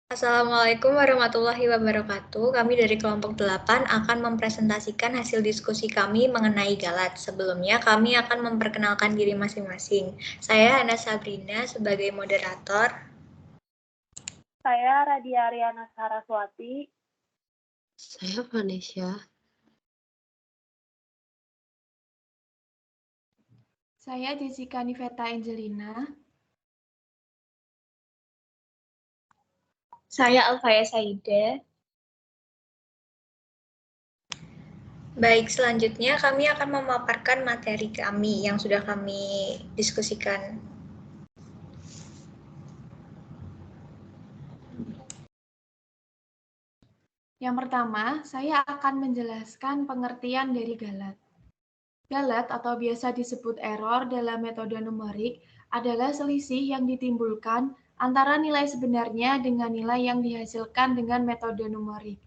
Assalamualaikum warahmatullahi wabarakatuh. Kami dari kelompok 8 akan mempresentasikan hasil diskusi kami mengenai Galat. Sebelumnya kami akan memperkenalkan diri masing-masing. Saya Hana Sabrina sebagai moderator. Saya Radia Ariana Saraswati. Saya Vanessa. Saya Jessica Niveta Angelina. Saya Alfaya Saida. Baik, selanjutnya kami akan memaparkan materi kami yang sudah kami diskusikan. Yang pertama, saya akan menjelaskan pengertian dari Galat. Galat atau biasa disebut error dalam metode numerik adalah selisih yang ditimbulkan antara nilai sebenarnya dengan nilai yang dihasilkan dengan metode numerik.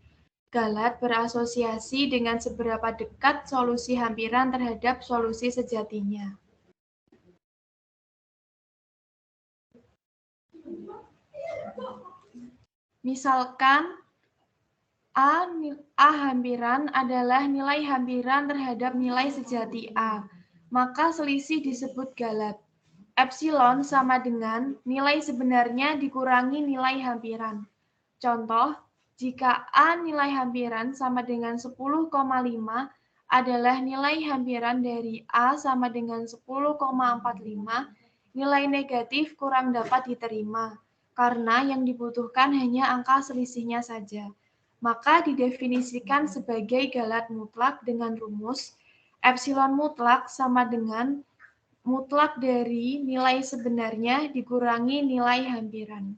Galat berasosiasi dengan seberapa dekat solusi hampiran terhadap solusi sejatinya. Misalkan A hampiran adalah nilai hampiran terhadap nilai sejati A, maka selisih disebut galat. Epsilon sama dengan nilai sebenarnya dikurangi nilai hampiran. Contoh, jika A nilai hampiran sama dengan 10,5 adalah nilai hampiran dari A sama dengan 10,45, nilai negatif kurang dapat diterima, karena yang dibutuhkan hanya angka selisihnya saja. Maka didefinisikan sebagai galat mutlak dengan rumus epsilon mutlak sama dengan mutlak dari nilai sebenarnya dikurangi nilai hampiran.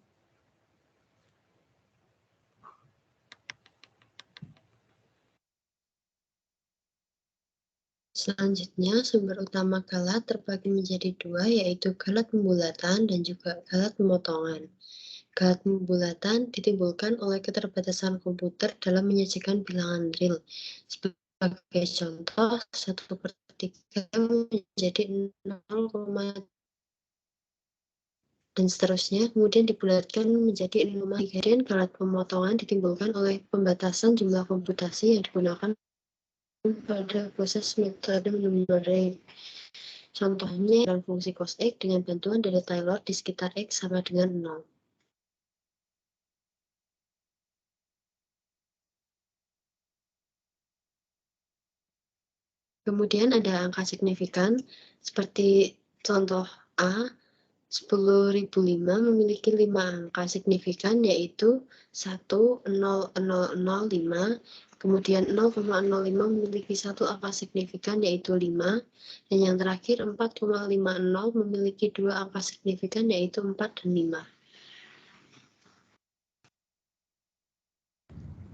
Selanjutnya, sumber utama galat terbagi menjadi dua, yaitu galat pembulatan dan juga galat pemotongan. Galat pembulatan ditimbulkan oleh keterbatasan komputer dalam menyajikan bilangan real. Sebagai contoh, 1/3 menjadi 0, dan seterusnya, kemudian dibulatkan menjadi 0,3. Kemudian galat pemotongan ditimbulkan oleh pembatasan jumlah komputasi yang digunakan pada proses metode numerik. Contohnya, dan fungsi cos X dengan bantuan dari Taylor di sekitar X sama dengan 0. Kemudian ada angka signifikan, seperti contoh A, 10.005 memiliki 5 angka signifikan, yaitu 1,0005, kemudian 0,05 memiliki 1 angka signifikan, yaitu 5, dan yang terakhir 4,50 memiliki 2 angka signifikan, yaitu 4 dan 5.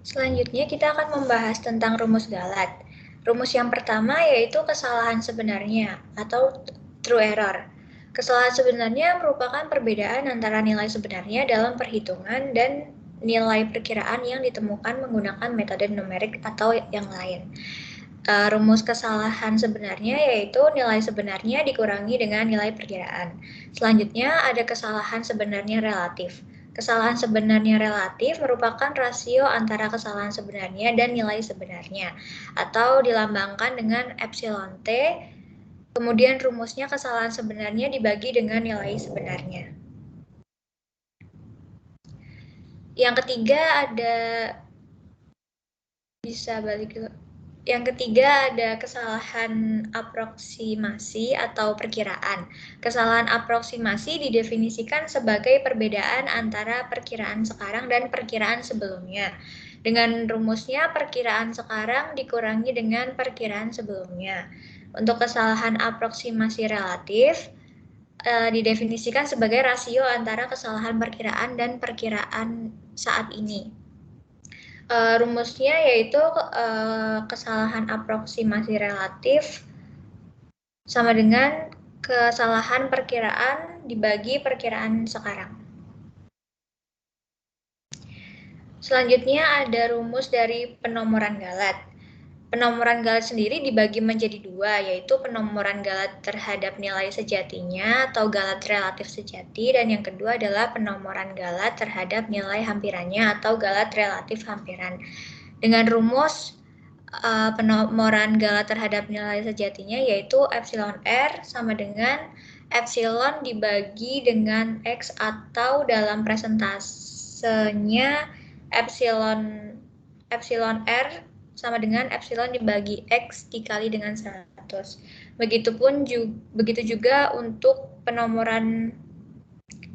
Selanjutnya kita akan membahas tentang rumus galat. Rumus yang pertama yaitu kesalahan sebenarnya atau true error. Kesalahan sebenarnya merupakan perbedaan antara nilai sebenarnya dalam perhitungan dan nilai perkiraan yang ditemukan menggunakan metode numerik atau yang lain. Rumus kesalahan sebenarnya yaitu nilai sebenarnya dikurangi dengan nilai perkiraan. Selanjutnya ada kesalahan sebenarnya relatif. Kesalahan sebenarnya relatif merupakan rasio antara kesalahan sebenarnya dan nilai sebenarnya, atau dilambangkan dengan epsilon T. Kemudian rumusnya kesalahan sebenarnya dibagi dengan nilai sebenarnya. Yang ketiga ada kesalahan aproksimasi atau perkiraan. Kesalahan aproksimasi didefinisikan sebagai perbedaan antara perkiraan sekarang dan perkiraan sebelumnya. Dengan rumusnya, perkiraan sekarang dikurangi dengan perkiraan sebelumnya. Untuk kesalahan aproksimasi relatif, didefinisikan sebagai rasio antara kesalahan perkiraan dan perkiraan saat ini. Rumusnya yaitu kesalahan aproksimasi relatif sama dengan kesalahan perkiraan dibagi perkiraan sekarang. Selanjutnya ada rumus dari penomoran galat. Penomoran galat sendiri dibagi menjadi dua, yaitu penomoran galat terhadap nilai sejatinya atau galat relatif sejati, dan yang kedua adalah penomoran galat terhadap nilai hampirannya atau galat relatif hampiran. Dengan rumus penomoran galat terhadap nilai sejatinya yaitu epsilon R sama dengan epsilon dibagi dengan X, atau dalam presentasenya epsilon R sama dengan epsilon dibagi X dikali dengan 100. Begitu juga untuk penomoran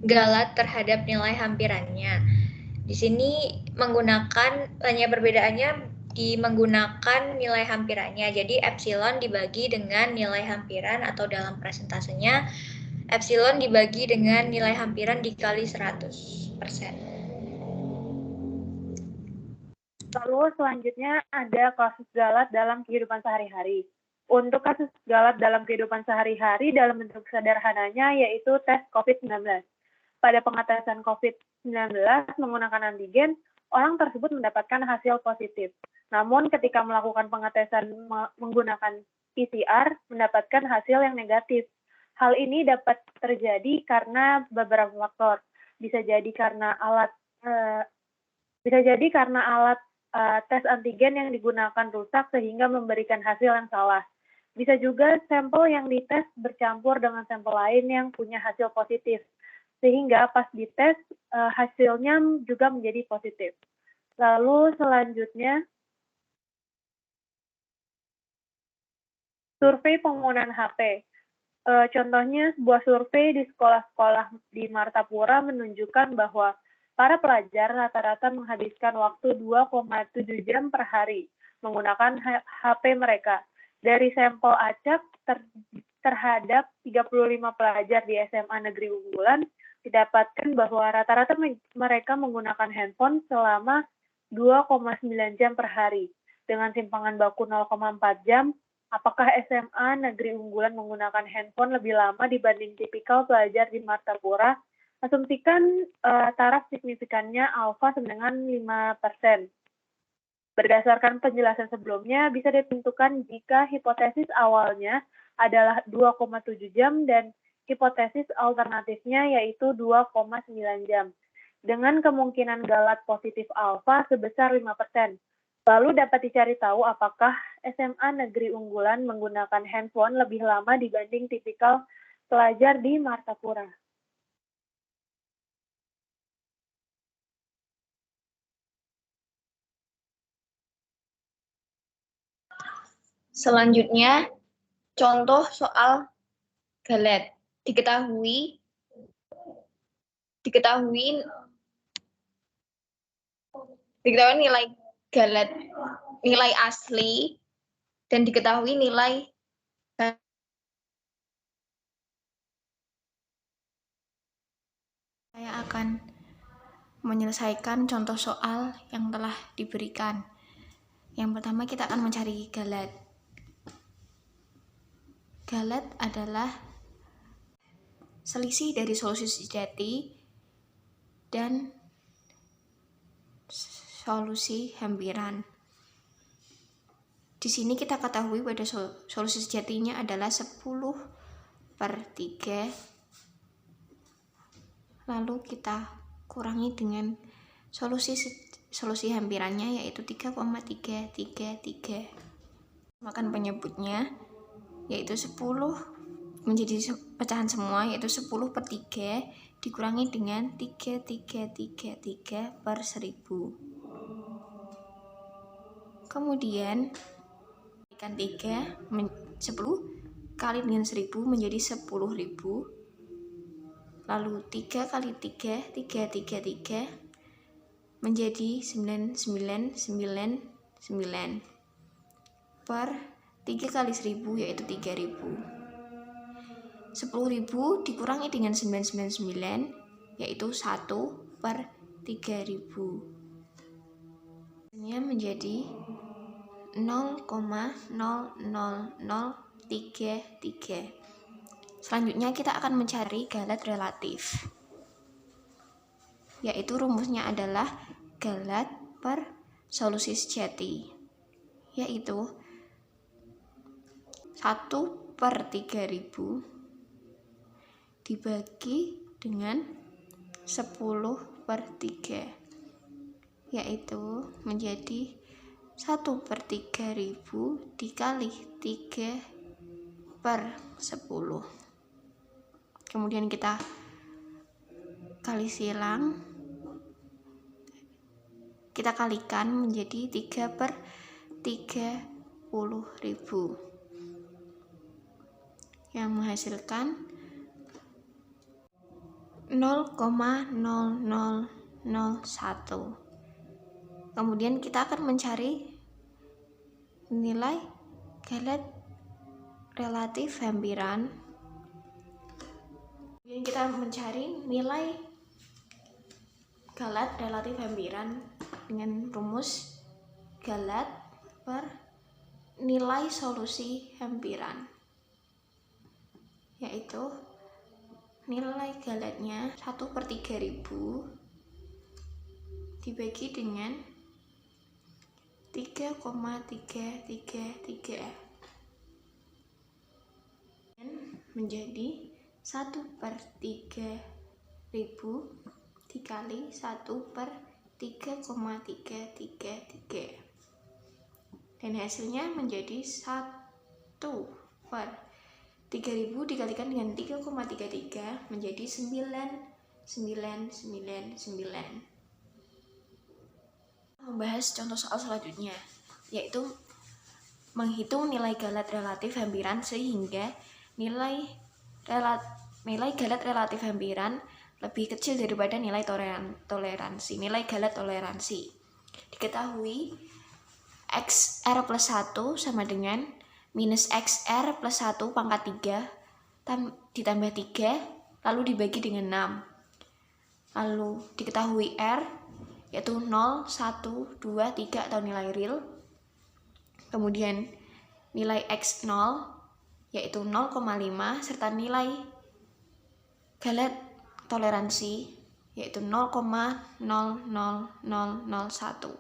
galat terhadap nilai hampirannya. Di sini hanya perbedaannya menggunakan nilai hampirannya. Jadi epsilon dibagi dengan nilai hampiran, atau dalam presentasenya epsilon dibagi dengan nilai hampiran dikali 100%. Lalu selanjutnya ada kasus galat dalam kehidupan sehari-hari. Untuk kasus galat dalam kehidupan sehari-hari dalam bentuk sederhananya yaitu tes COVID-19. Pada pengetesan COVID-19 menggunakan antigen, orang tersebut mendapatkan hasil positif. Namun ketika melakukan pengetesan menggunakan PCR, mendapatkan hasil yang negatif. Hal ini dapat terjadi karena beberapa faktor. Bisa jadi karena alat tes antigen yang digunakan rusak sehingga memberikan hasil yang salah. Bisa juga sampel yang dites bercampur dengan sampel lain yang punya hasil positif, sehingga pas dites hasilnya juga menjadi positif. Lalu selanjutnya, survei penggunaan HP. Contohnya, sebuah survei di sekolah-sekolah di Martapura menunjukkan bahwa para pelajar rata-rata menghabiskan waktu 2,7 jam per hari menggunakan HP mereka. Dari sampel acak terhadap 35 pelajar di SMA Negeri Unggulan, didapatkan bahwa rata-rata mereka menggunakan handphone selama 2,9 jam per hari. Dengan simpangan baku 0,4 jam, apakah SMA Negeri Unggulan menggunakan handphone lebih lama dibanding tipikal pelajar di Martapura? Asumsikan taraf signifikannya alfa dengan 5%. Berdasarkan penjelasan sebelumnya, bisa ditentukan jika hipotesis awalnya adalah 2,7 jam dan hipotesis alternatifnya yaitu 2,9 jam. Dengan kemungkinan galat positif alfa sebesar 5%. Lalu dapat dicari tahu apakah SMA Negeri Unggulan menggunakan handphone lebih lama dibanding tipikal pelajar di Martapura. Selanjutnya, contoh soal galat. Diketahui nilai galat, nilai asli, dan diketahui nilai Saya akan menyelesaikan contoh soal yang telah diberikan. Yang pertama kita akan mencari galat. Galat adalah selisih dari solusi sejati dan solusi hampiran. Di sini kita ketahui pada solusi sejatinya adalah 10/3. Lalu kita kurangi dengan solusi hampirannya yaitu 3,333. Makan penyebutnya yaitu 10 menjadi pecahan semua yaitu 10/3 dikurangi dengan 3,333/1000. Kemudian 10 kali dengan 1000 menjadi 10.000. Lalu 3 kali 3, 333 menjadi 9999 per 3 kali 1000 yaitu 3000. 10.000 dikurangi dengan 999 yaitu 1/3000. Hasilnya menjadi 0,00033. Selanjutnya kita akan mencari galat relatif. Yaitu rumusnya adalah galat per solusi sejati. Yaitu 1/3000 dibagi dengan 10/3, yaitu menjadi 1/3000 dikali 3/10. Kemudian kita kali silang, kita kalikan menjadi 3/30.000 yang menghasilkan 0,0001. Kemudian kita akan mencari nilai galet relatif hampiran. Kemudian kita mencari nilai galet relatif hampiran dengan rumus galet per nilai solusi hampiran, yaitu nilai galetnya 1/3000 dibagi dengan 3,333 menjadi 1/3000 dikali 1/3,333, dan hasilnya menjadi 1/3000 dikalikan dengan 3,33 menjadi 9999. Membahas contoh soal selanjutnya, yaitu menghitung nilai galet relatif hampiran sehingga nilai galet relatif hampiran lebih kecil daripada nilai toleransi. Nilai galet toleransi diketahui XR plus 1 sama dengan minus XR plus 1 pangkat 3 ditambah 3 lalu dibagi dengan 6. Lalu diketahui R yaitu 0, 1, 2, 3 atau nilai real. Kemudian nilai X0 yaitu 0,5 serta nilai galet toleransi yaitu 0,00001.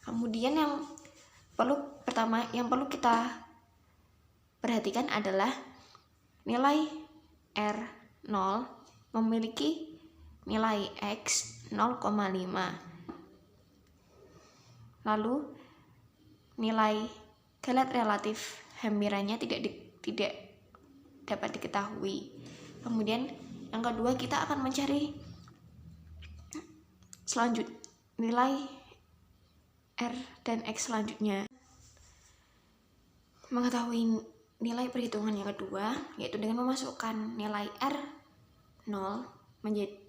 Kemudian yang perlu kita perhatikan adalah nilai R0 memiliki nilai X 0,5. Lalu nilai galet relatif hampirannya tidak dapat diketahui. Kemudian yang kedua, kita akan mencari nilai R dan X selanjutnya. Mengetahui nilai perhitungan yang kedua yaitu dengan memasukkan nilai R0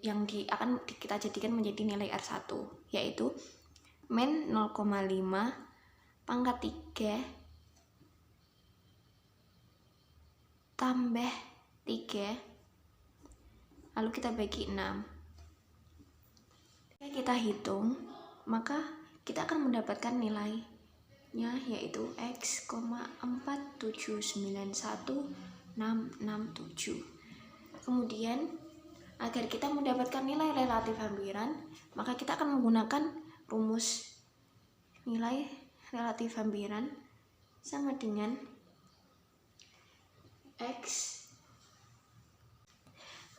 yang akan kita jadikan menjadi nilai R1, yaitu min 0,5 pangkat 3 tambah 3 lalu kita bagi 6. Jika kita hitung, maka kita akan mendapatkan nilainya yaitu X, 4791667. Kemudian agar kita mendapatkan nilai relatif hampiran, maka kita akan menggunakan rumus nilai relatif hampiran sama dengan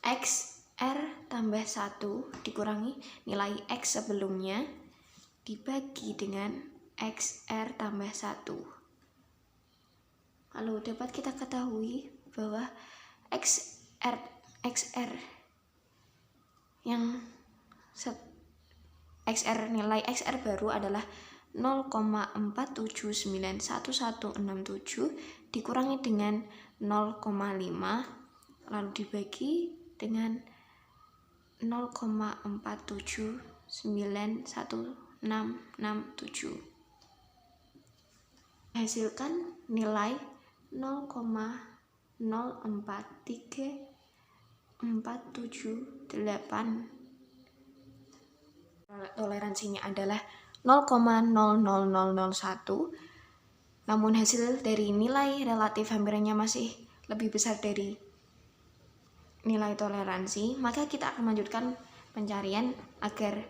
XR tambah 1 dikurangi nilai X sebelumnya dibagi dengan XR tambah 1. Lalu dapat kita ketahui bahwa nilai XR baru adalah 0,47911167 dikurangi dengan 0,5 lalu dibagi dengan 0,479167. Hasilkan nilai 0,043478. Toleransinya adalah 0,00001. Namun hasil dari nilai relatif hampirannya masih lebih besar dari nilai toleransi, maka kita akan melanjutkan pencarian agar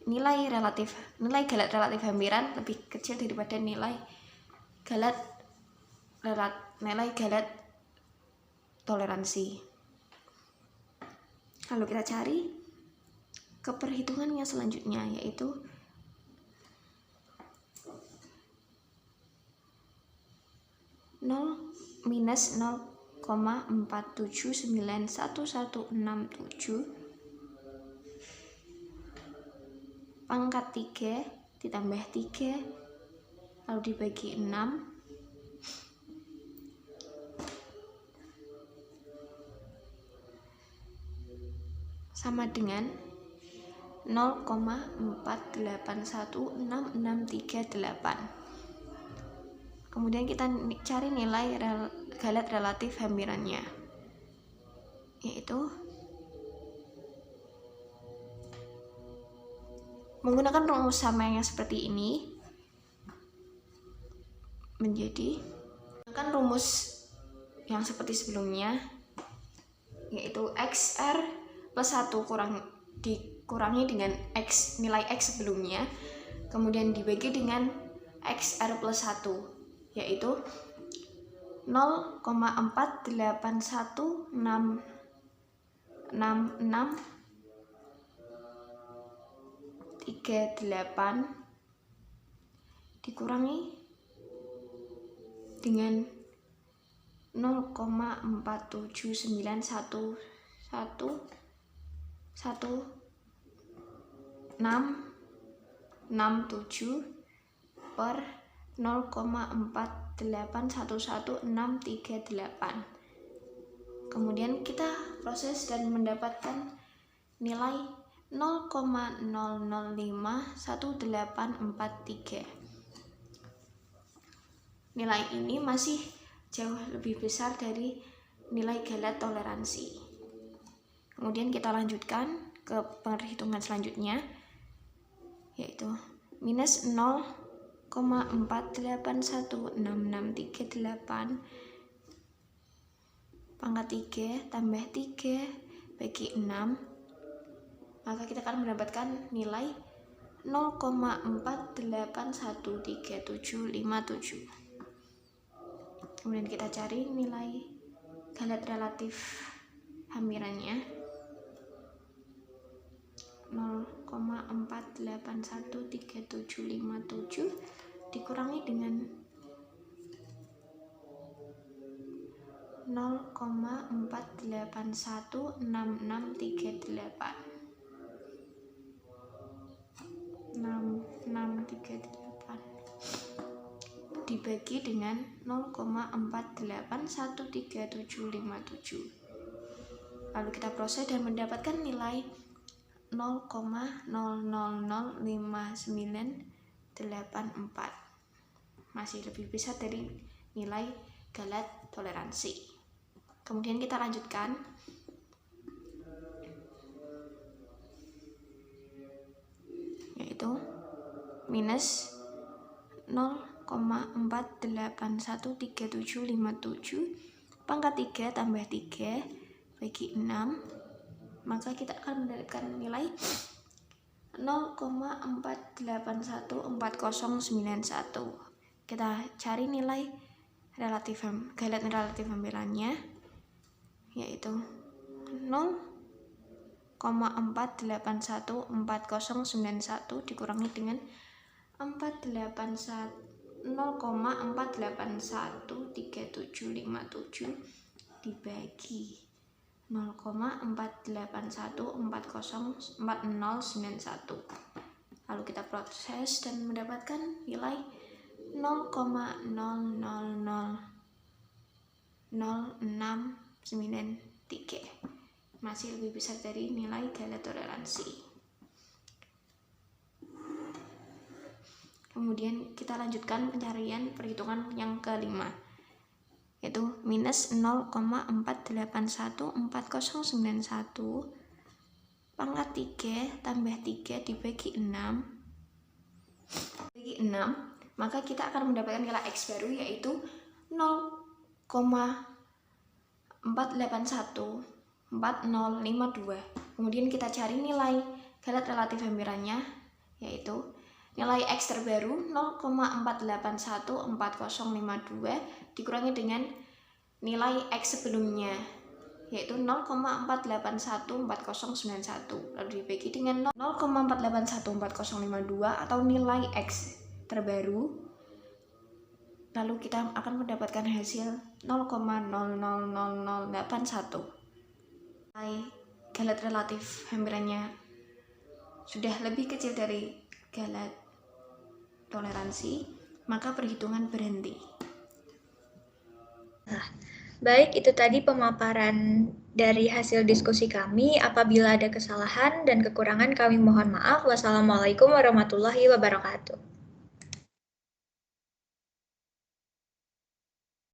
nilai galet relatif hampiran lebih kecil daripada nilai galet nilai galat toleransi. Lalu kita cari ke perhitungan yang selanjutnya, yaitu minus 0,47911167 pangkat 3 ditambah 3 lalu dibagi 6 sama dengan 0,48166638. Kemudian kita cari nilai galat relatif hampirannya, yaitu menggunakan rumus sama yang seperti ini, menggunakan rumus yang seperti sebelumnya, yaitu XR plus 1 dikurangi dengan nilai X sebelumnya, kemudian dibagi dengan XR plus 1, yaitu 0,48166638 dikurangi dengan 0,47911167 per 0,48111638. Kemudian kita proses dan mendapatkan nilai 0,00511843. Nilai ini masih jauh lebih besar dari nilai galat toleransi. Kemudian kita lanjutkan ke perhitungan selanjutnya, yaitu minus 0,48166638 pangkat 3 tambah 3 bagi 6, maka kita akan mendapatkan nilai 0,48137757. Kemudian kita cari nilai galat relatif hampirannya, 0,48137757 dikurangi dengan 0,481638 dibagi dengan 0,48137757. Lalu kita proses dan mendapatkan nilai 0,005984, masih lebih besar dari nilai galat toleransi. Kemudian kita lanjutkan, yaitu minus 0,48137757 pangkat 3 tambah 3 bagi 6, maka kita akan mendapatkan nilai 0,48140991. Kita cari nilai galat relatif hampirannya, yaitu 0,48140991 dikurangi dengan 0,48137757 dibagi 0,4814040991. Lalu kita proses dan mendapatkan nilai 0,000693, masih lebih besar dari nilai galat toleransi. Kemudian kita lanjutkan pencarian perhitungan yang kelima, yaitu minus 0,48140991 pangkat 3 tambah 3 dibagi 6 bagi 6, maka kita akan mendapatkan nilai X baru, yaitu 0,481405,2. Kemudian kita cari nilai galat relatif hampirannya, yaitu nilai X terbaru 0,481405 dikurangi dengan nilai X sebelumnya, yaitu 0,48140991, lalu dibagi dengan 0,481405 atau nilai X terbaru, lalu kita akan mendapatkan hasil 0,000081. Nilai galat relatif hampirannya sudah lebih kecil dari galat toleransi, maka perhitungan berhenti. Baik, itu tadi pemaparan dari hasil diskusi kami. Apabila ada kesalahan dan kekurangan, kami mohon maaf. Wassalamualaikum warahmatullahi wabarakatuh.